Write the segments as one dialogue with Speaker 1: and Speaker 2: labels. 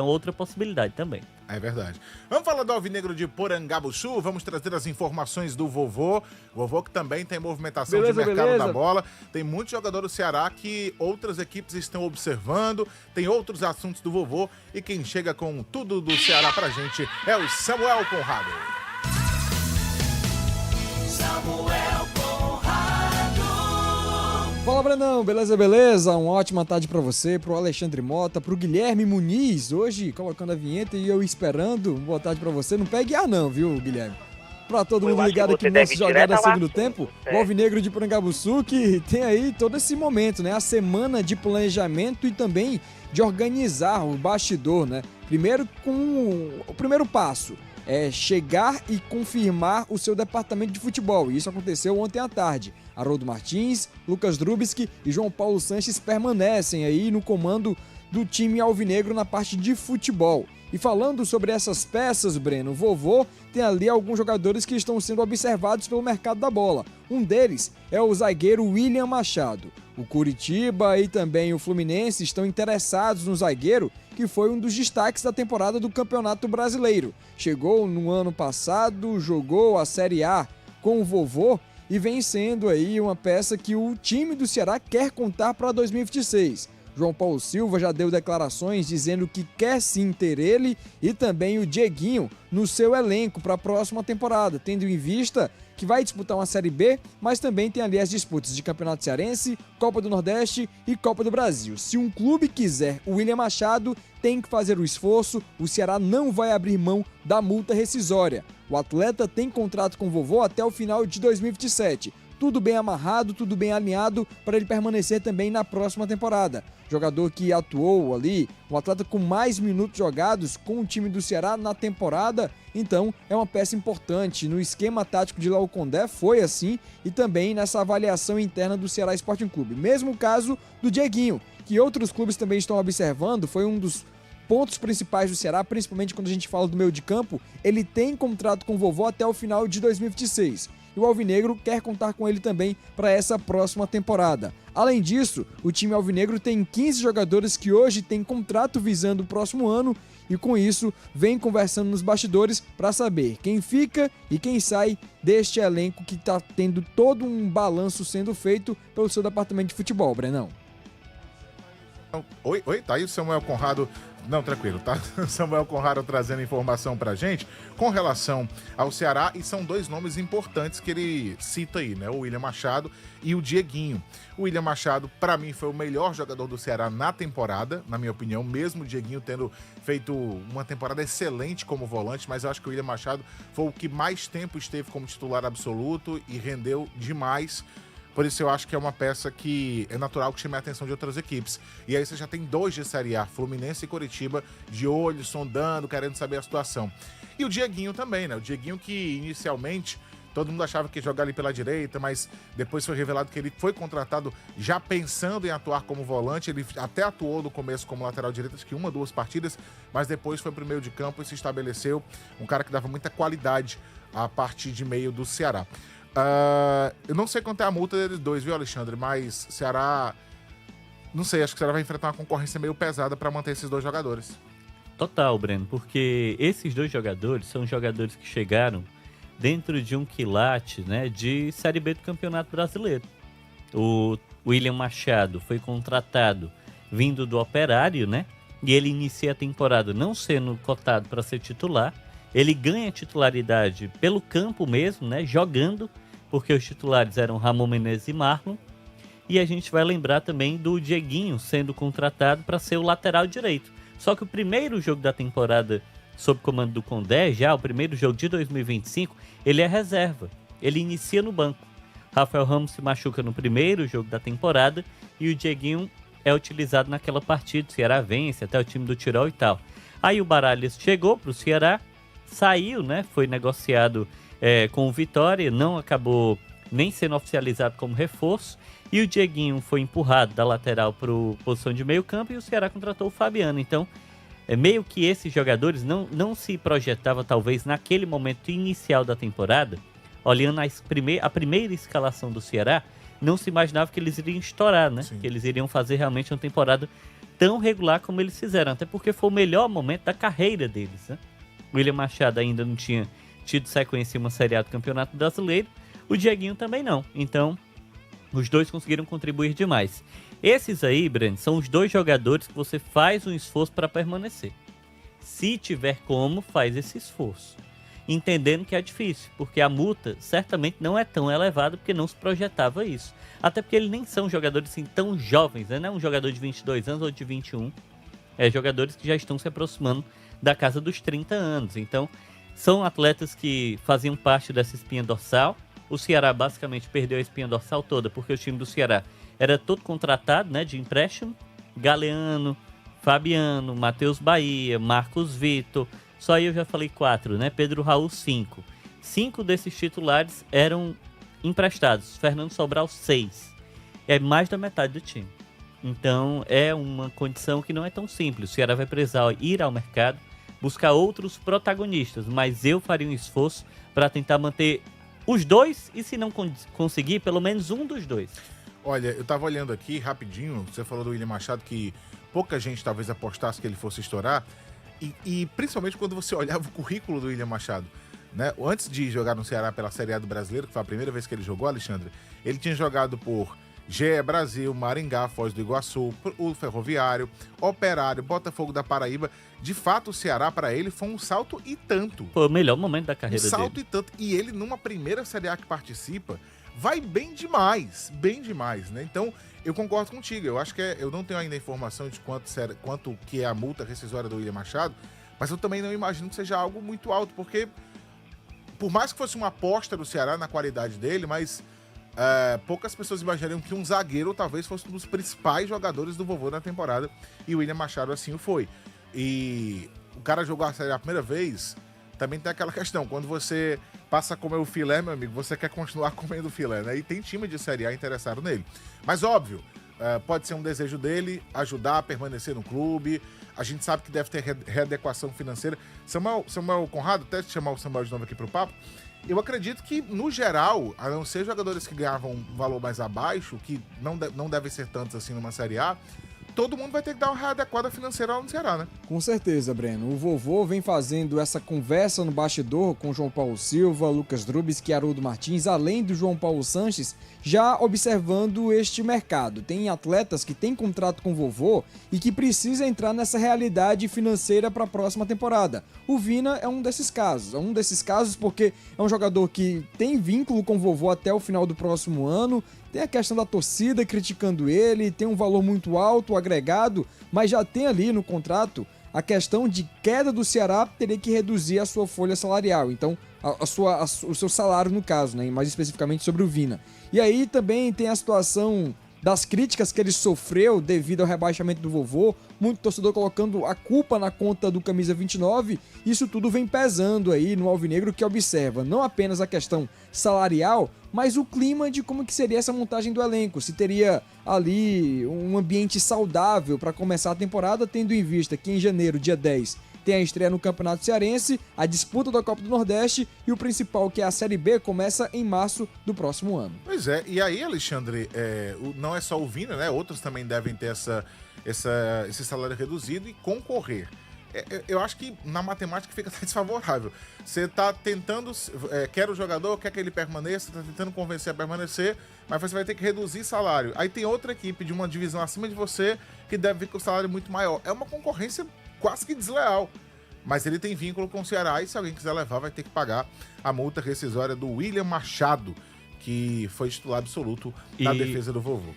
Speaker 1: outra possibilidade também.
Speaker 2: É verdade. Vamos falar do Alvinegro de Porangabuçu, vamos trazer as informações do Vovô. Vovô que também tem movimentação de mercado da bola. Tem muitos jogadores do Ceará que outras equipes estão observando. Tem outros assuntos do Vovô. E quem chega com tudo do Ceará pra gente é o Samuel Conrado.
Speaker 3: Fala, Brandão, beleza? Uma ótima tarde pra você, pro Alexandre Mota, pro Guilherme Muniz, hoje colocando a vinheta e eu esperando. Boa tarde pra você, não pegue ar não, viu, Guilherme? Pra todo mundo ligado aqui no nosso Jogada Segundo Tempo, o Alvinegro de Porangabuçu, que tem aí todo esse momento, né? A semana de planejamento e também de organizar o bastidor, né? Primeiro com o primeiro passo. É chegar e confirmar o seu departamento de futebol. E isso aconteceu ontem à tarde. Haroldo Martins, Lucas Drubski e João Paulo Sanches permanecem aí no comando do time alvinegro na parte de futebol. E falando sobre essas peças, Breno, o Vovô tem ali alguns jogadores que estão sendo observados pelo mercado da bola. Um deles é o zagueiro William Machado. O Coritiba e também o Fluminense estão interessados no zagueiro, que foi um dos destaques da temporada do Campeonato Brasileiro. Chegou no ano passado, jogou a Série A com o Vovô e vem sendo aí uma peça que o time do Ceará quer contar para 2026. João Paulo Silva já deu declarações dizendo que quer sim ter ele e também o Dieguinho no seu elenco para a próxima temporada, tendo em vista que vai disputar uma Série B, mas também tem ali as disputas de Campeonato Cearense, Copa do Nordeste e Copa do Brasil. Se um clube quiser o William Machado, tem que fazer o esforço, o Ceará não vai abrir mão da multa rescisória. O atleta tem contrato com o Vovô até o final de 2027. Tudo bem amarrado, tudo bem alinhado para ele permanecer também na próxima temporada. Jogador que atuou ali, um atleta com mais minutos jogados com o time do Ceará na temporada, então é uma peça importante. No esquema tático de Léo Condé foi assim e também nessa avaliação interna do Ceará Sporting Clube. Mesmo caso do Dieguinho, que outros clubes também estão observando, foi um dos pontos principais do Ceará, principalmente quando a gente fala do meio de campo. Ele tem contrato com o Vovô até o final de 2026. E o Alvinegro quer contar com ele também para essa próxima temporada. Além disso, o time Alvinegro tem 15 jogadores que hoje têm contrato visando o próximo ano e com isso vem conversando nos bastidores para saber quem fica e quem sai deste elenco que está tendo todo um balanço sendo feito pelo seu departamento de futebol, Brenão.
Speaker 2: Oi, tá aí o Samuel Conrado. Não, tranquilo, tá? Samuel Conrado trazendo informação pra gente com relação ao Ceará, e são dois nomes importantes que ele cita aí, né? O William Machado e o Dieguinho. O William Machado, pra mim, foi o melhor jogador do Ceará na temporada, na minha opinião, mesmo o Dieguinho tendo feito uma temporada excelente como volante, mas eu acho que o William Machado foi o que mais tempo esteve como titular absoluto e rendeu demais. Por isso eu acho que é uma peça que é natural que chame a atenção de outras equipes. E aí você já tem dois de Série A, Fluminense e Coritiba, de olho, sondando, querendo saber a situação. E o Dieguinho também, né? O Dieguinho que inicialmente todo mundo achava que ia jogar ali pela direita, mas depois foi revelado que ele foi contratado já pensando em atuar como volante. Ele até atuou no começo como lateral direito, acho que 1 ou 2 partidas, mas depois foi pro meio de campo e se estabeleceu um cara que dava muita qualidade a partir de meio do Ceará. Eu não sei quanto é a multa deles dois, viu, Alexandre? Mas Ceará, não sei, acho que o Ceará vai enfrentar uma concorrência meio pesada para manter esses dois jogadores.
Speaker 1: Total, Breno, porque esses dois jogadores são jogadores que chegaram dentro de um quilate, né, de Série B do Campeonato Brasileiro. O William Machado foi contratado vindo do Operário, né? E ele inicia a temporada não sendo cotado para ser titular. Ele ganha titularidade pelo campo mesmo, né? Jogando, porque os titulares eram Ramon Menezes e Marlon. E a gente vai lembrar também do Dieguinho sendo contratado para ser o lateral direito. Só que o primeiro jogo da temporada sob comando do Condé, já o primeiro jogo de 2025, ele é reserva. Ele inicia no banco. Rafael Ramos se machuca no primeiro jogo da temporada e o Dieguinho é utilizado naquela partida. O Ceará vence, até o time do Tirol e tal. Aí o Baralhas chegou para o Ceará, saiu, né? Foi negociado com o Vitória, não acabou nem sendo oficializado como reforço. E o Dieguinho foi empurrado da lateral para a posição de meio campo e o Ceará contratou o Fabiano. Então, meio que esses jogadores não se projetava, talvez, naquele momento inicial da temporada, olhando a primeira escalação do Ceará, não se imaginava que eles iriam estourar, né? Sim. Que eles iriam fazer realmente uma temporada tão regular como eles fizeram, até porque foi o melhor momento da carreira deles, né? O William Machado ainda não tinha tido sequência em uma Série A do Campeonato Brasileiro, o Dieguinho também não. Então, os dois conseguiram contribuir demais. Esses aí, Breno, são os dois jogadores que você faz um esforço para permanecer. Se tiver como, faz esse esforço. Entendendo que é difícil, porque a multa certamente não é tão elevada, porque não se projetava isso. Até porque eles nem são jogadores assim tão jovens, né? Não é um jogador de 22 anos ou de 21. É jogadores que já estão se aproximando da casa dos 30 anos. Então, são atletas que faziam parte dessa espinha dorsal. O Ceará basicamente perdeu a espinha dorsal toda, porque o time do Ceará era todo contratado, né, de empréstimo. Galeano, Fabiano, Matheus Bahia, Marcos Vitor. Só aí eu já falei 4, né? Pedro Raul, 5. 5 desses titulares eram emprestados. Fernando Sobral, 6. É mais da metade do time. Então, é uma condição que não é tão simples. O Ceará vai precisar ir ao mercado, buscar outros protagonistas. Mas eu faria um esforço para tentar manter os dois e, se não conseguir, pelo menos um dos dois.
Speaker 2: Olha, eu tava olhando aqui rapidinho, você falou do William Machado, que pouca gente talvez apostasse que ele fosse estourar. E principalmente quando você olhava o currículo do William Machado, né? Antes de jogar no Ceará pela Série A do Brasileiro, que foi a primeira vez que ele jogou, Alexandre, ele tinha jogado por GE Brasil, Maringá, Foz do Iguaçu, o Ferroviário, Operário, Botafogo da Paraíba. De fato, o Ceará, para ele, foi um salto e tanto.
Speaker 1: Foi o melhor momento da carreira dele.
Speaker 2: Um salto e tanto. E ele, numa primeira Série A que participa, vai bem demais, né? Então, eu concordo contigo. Eu acho que eu não tenho ainda a informação de quanto que é a multa rescisória do William Machado, mas eu também não imagino que seja algo muito alto, porque por mais que fosse uma aposta do Ceará na qualidade dele, mas poucas pessoas imaginariam que um zagueiro talvez fosse um dos principais jogadores do vovô na temporada, e o William Machado assim o foi. E o cara jogou a Série A a primeira vez, também tem aquela questão, quando você passa a comer o filé, meu amigo, você quer continuar comendo o filé, né? E tem time de Série A interessado nele. Mas óbvio, pode ser um desejo dele ajudar a permanecer no clube. A gente sabe que deve ter readequação financeira. Samuel Conrado, até chamar o Samuel de novo aqui pro papo, eu acredito que, no geral, a não ser jogadores que ganhavam um valor mais abaixo, que não devem ser tantos assim numa Série A, todo mundo vai ter que dar uma readequada financeira lá no Ceará, né?
Speaker 3: Com certeza, Breno. O vovô vem fazendo essa conversa no bastidor com João Paulo Silva, Lucas Drubis e Haroldo Martins, além do João Paulo Sanches, já observando este mercado. Tem atletas que têm contrato com o vovô e que precisa entrar nessa realidade financeira para a próxima temporada. O Vina é um desses casos. É um desses casos porque é um jogador que tem vínculo com o vovô até o final do próximo ano. Tem a questão da torcida criticando ele, tem um valor muito alto, agregado, mas já tem ali no contrato a questão de queda do Ceará teria que reduzir a sua folha salarial. Então, o seu salário no caso, né? Mais especificamente sobre o Vina. E aí também tem a situação das críticas que ele sofreu devido ao rebaixamento do vovô, muito torcedor colocando a culpa na conta do camisa 29, isso tudo vem pesando aí no alvinegro, que observa não apenas a questão salarial, mas o clima de como que seria essa montagem do elenco, se teria ali um ambiente saudável para começar a temporada, tendo em vista que em janeiro, dia 10, tem a estreia no Campeonato Cearense, a disputa da Copa do Nordeste e o principal, que é a Série B, começa em março do próximo ano.
Speaker 2: Pois é, e aí, Alexandre, não é só o Vina, né? Outros também devem ter esse salário reduzido e concorrer. Eu acho que na matemática fica até desfavorável. Você tá tentando, quer o jogador, quer que ele permaneça, tá tentando convencer a permanecer, mas você vai ter que reduzir salário. Aí tem outra equipe de uma divisão acima de você que deve vir com o salário muito maior. É uma concorrência quase que desleal. Mas ele tem vínculo com o Ceará e se alguém quiser levar vai ter que pagar a multa rescisória do William Machado, que foi titular absoluto da defesa do vovô.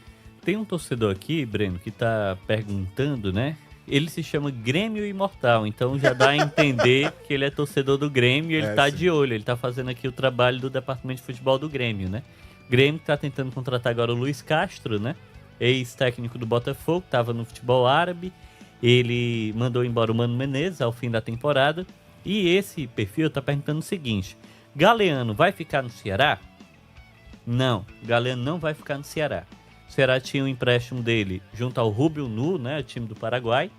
Speaker 1: Tem um torcedor aqui, Breno, que tá perguntando, né? Ele se chama Grêmio Imortal, então já dá a entender que ele é torcedor do Grêmio e ele tá de olho. Ele tá fazendo aqui o trabalho do departamento de futebol do Grêmio, né? O Grêmio tá tentando contratar agora o Luiz Castro, né? Ex-técnico do Botafogo, tava no futebol árabe. Ele mandou embora o Mano Menezes ao fim da temporada. E esse perfil tá perguntando o seguinte: Galeano vai ficar no Ceará? Não, Galeano não vai ficar no Ceará. O Ceará tinha um empréstimo dele junto ao Rubio Nu, né, o time do Paraguai.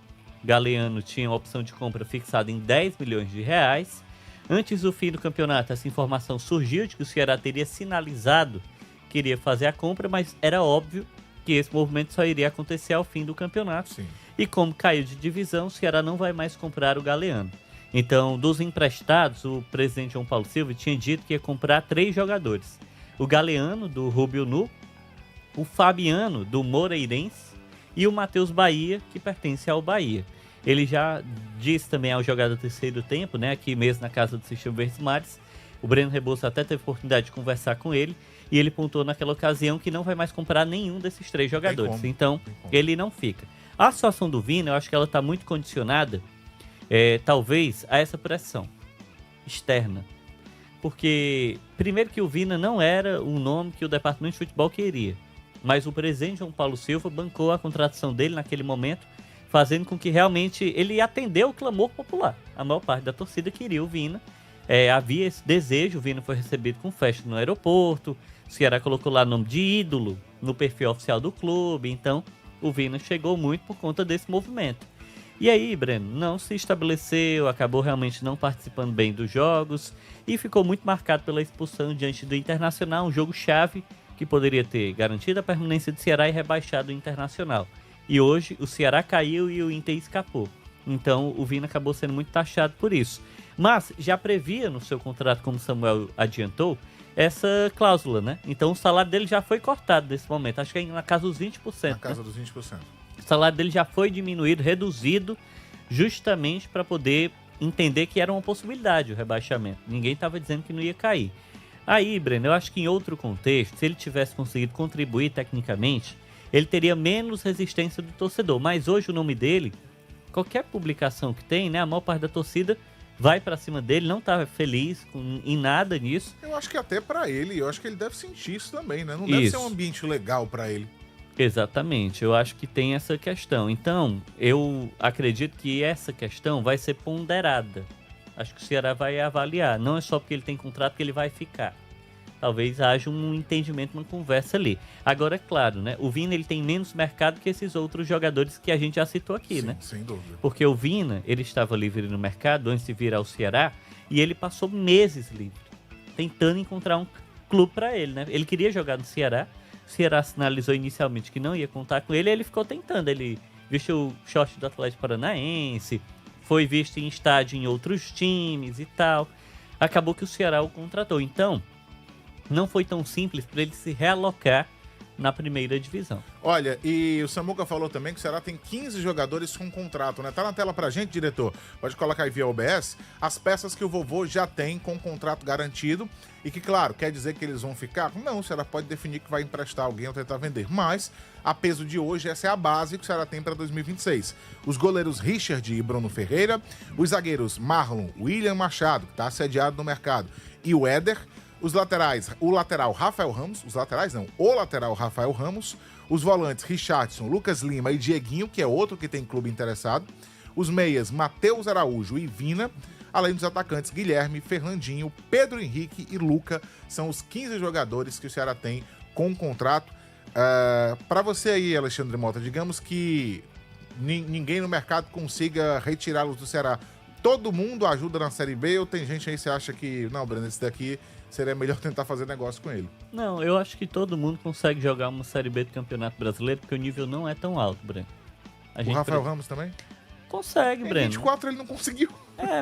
Speaker 1: Galeano tinha uma opção de compra fixada em 10 milhões de reais. Antes do fim do campeonato, essa informação surgiu de que o Ceará teria sinalizado que iria fazer a compra, mas era óbvio que esse movimento só iria acontecer ao fim do campeonato.
Speaker 2: Sim.
Speaker 1: E como caiu de divisão, o Ceará não vai mais comprar o Galeano. Então, dos emprestados, o presidente João Paulo Silva tinha dito que ia comprar 3 jogadores. O Galeano, do Rubio Nu, o Fabiano, do Moreirense, e o Matheus Bahia, que pertence ao Bahia. Ele já disse também ao jogador do terceiro tempo, né, aqui mesmo na casa do Sistema Verdes Mares, o Breno Rebouças até teve oportunidade de conversar com ele, e ele pontuou naquela ocasião que não vai mais comprar nenhum desses 3 jogadores. Então, ele não fica. A situação do Vina, eu acho que ela está muito condicionada, talvez, a essa pressão externa. Porque, primeiro que o Vina não era um nome que o departamento de futebol queria. Mas o presidente João Paulo Silva bancou a contratação dele naquele momento, fazendo com que realmente ele atendeu o clamor popular. A maior parte da torcida queria o Vina. Havia esse desejo, o Vina foi recebido com festa no aeroporto, o Ceará colocou lá o nome de ídolo no perfil oficial do clube, então o Vina chegou muito por conta desse movimento. E aí, Breno, não se estabeleceu, acabou realmente não participando bem dos jogos e ficou muito marcado pela expulsão diante do Internacional, um jogo-chave que poderia ter garantido a permanência do Ceará e rebaixado o Internacional. E hoje o Ceará caiu e o Inter escapou. Então o Vina acabou sendo muito taxado por isso. Mas já previa no seu contrato, como o Samuel adiantou, essa cláusula, né? Então o salário dele já foi cortado nesse momento. Acho que é na casa dos 20%.
Speaker 2: Na casa dos 20%.
Speaker 1: O salário dele já foi diminuído, reduzido, justamente para poder entender que era uma possibilidade o rebaixamento. Ninguém estava dizendo que não ia cair. Aí, Breno, eu acho que em outro contexto, se ele tivesse conseguido contribuir tecnicamente, ele teria menos resistência do torcedor. Mas hoje o nome dele, qualquer publicação que tem, né, a maior parte da torcida vai pra cima dele, não tá feliz em nada nisso.
Speaker 2: Eu acho que até pra ele, eu acho que ele deve sentir isso também, né? Não deve ser um ambiente legal pra ele.
Speaker 1: Exatamente, eu acho que tem essa questão. Então, eu acredito que essa questão vai ser ponderada. Acho que o Ceará vai avaliar. Não é só porque ele tem contrato que ele vai ficar. Talvez haja um entendimento, uma conversa ali. Agora, é claro, né? O Vina ele tem menos mercado que esses outros jogadores que a gente já citou aqui,
Speaker 2: sim,
Speaker 1: né?
Speaker 2: Sem dúvida.
Speaker 1: Porque o Vina, ele estava livre no mercado antes de vir ao Ceará e ele passou meses livre, tentando encontrar um clube para ele, né? Ele queria jogar no Ceará. O Ceará sinalizou inicialmente que não ia contar com ele, e ele ficou tentando. Ele vestiu o short do Atlético Paranaense, foi visto em estádio em outros times e tal. Acabou que o Ceará o contratou. Então, não foi tão simples para ele se realocar na primeira divisão.
Speaker 2: Olha, e o Samuca falou também que o Ceará tem 15 jogadores com contrato, né? Tá na tela pra gente, diretor. Pode colocar aí via OBS as peças que o vovô já tem com contrato garantido e que, claro, quer dizer que eles vão ficar? Não, o Ceará pode definir que vai emprestar alguém ou tentar vender. Mas, a peso de hoje, essa é a base que o Ceará tem para 2026. Os goleiros Richard e Bruno Ferreira, os zagueiros Marlon, William Machado, que tá assediado no mercado, e o Éder. Os laterais, o lateral Rafael Ramos, o lateral Rafael Ramos, os volantes Richardson, Lucas Lima e Dieguinho, que é outro que tem clube interessado, os meias Matheus Araújo e Vina, além dos atacantes Guilherme, Fernandinho, Pedro Henrique e Luca, são os 15 jogadores que o Ceará tem com contrato. Para você aí, Alexandre Mota, digamos que ninguém no mercado consiga retirá-los do Ceará. Todo mundo ajuda na Série B ou tem gente aí que você acha que, não, Breno, esse daqui seria melhor tentar fazer negócio com ele?
Speaker 1: Não, eu acho que todo mundo consegue jogar uma Série B do Campeonato Brasileiro, porque o nível não é tão alto, Breno.
Speaker 2: O Rafael Ramos também?
Speaker 1: Consegue, Breno.
Speaker 2: Em 24 ele não conseguiu.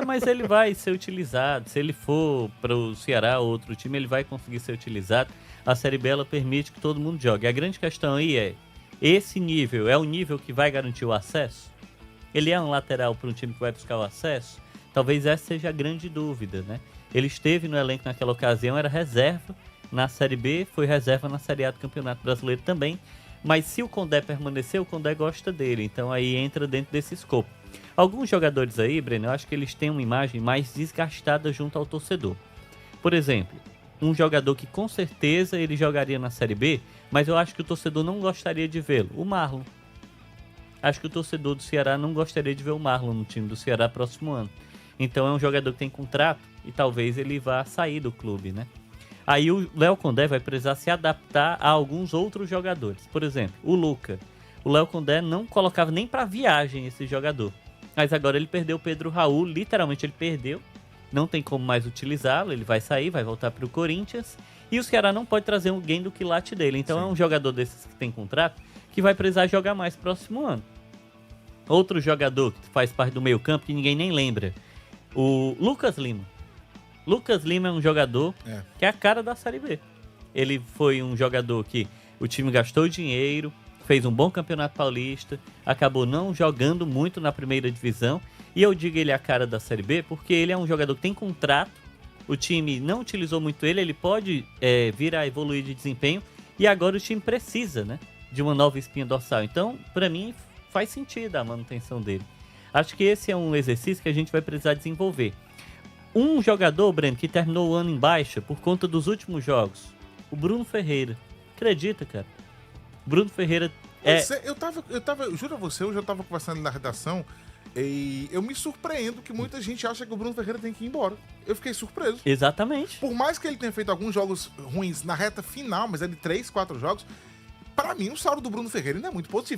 Speaker 1: Mas ele vai ser utilizado. Se ele for para o Ceará ou outro time, ele vai conseguir ser utilizado. A Série B ela permite que todo mundo jogue. A grande questão aí é, esse nível é o nível que vai garantir o acesso? Ele é um lateral para um time que vai buscar o acesso? Talvez essa seja a grande dúvida, né? Ele esteve no elenco naquela ocasião, era reserva na Série B, foi reserva na Série A do Campeonato Brasileiro também. Mas se o Condé permanecer, o Condé gosta dele, então aí entra dentro desse escopo. Alguns jogadores aí, Breno, eu acho que eles têm uma imagem mais desgastada junto ao torcedor. Por exemplo, um jogador que com certeza ele jogaria na Série B, mas eu acho que o torcedor não gostaria de vê-lo, o Marlon. Acho que o torcedor do Ceará não gostaria de ver o Marlon no time do Ceará próximo ano. Então é um jogador que tem contrato e talvez ele vá sair do clube, né? Aí o Léo Condé vai precisar se adaptar a alguns outros jogadores. Por exemplo, o Luca. O Léo Condé não colocava nem para viagem esse jogador. Mas agora ele perdeu o Pedro Raul, literalmente ele perdeu. Não tem como mais utilizá-lo, ele vai sair, vai voltar para o Corinthians. E o Ceará não pode trazer alguém do quilate dele. Então é um jogador desses que tem contrato que vai precisar jogar mais próximo ano. Outro jogador que faz parte do meio campo que ninguém nem lembra. O Lucas Lima. Lucas Lima é um jogador que é a cara da Série B. Ele foi um jogador que o time gastou dinheiro, fez um bom campeonato paulista, acabou não jogando muito na primeira divisão. E eu digo ele é a cara da Série B porque ele é um jogador que tem contrato, o time não utilizou muito ele pode vir a evoluir de desempenho e agora o time precisa, né, de uma nova espinha dorsal. Então, para mim, faz sentido a manutenção dele. Acho que esse é um exercício que a gente vai precisar desenvolver. Um jogador, Breno, que terminou o ano em baixa por conta dos últimos jogos, o Bruno Ferreira. Acredita, cara? Bruno Ferreira
Speaker 2: eu juro a você, eu já tava conversando na redação e eu me surpreendo que muita gente acha que o Bruno Ferreira tem que ir embora. Eu fiquei surpreso.
Speaker 1: Exatamente.
Speaker 2: Por mais que ele tenha feito alguns jogos ruins na reta final, mas é de 3, 4 jogos, pra mim o saldo do Bruno Ferreira ainda é muito positivo.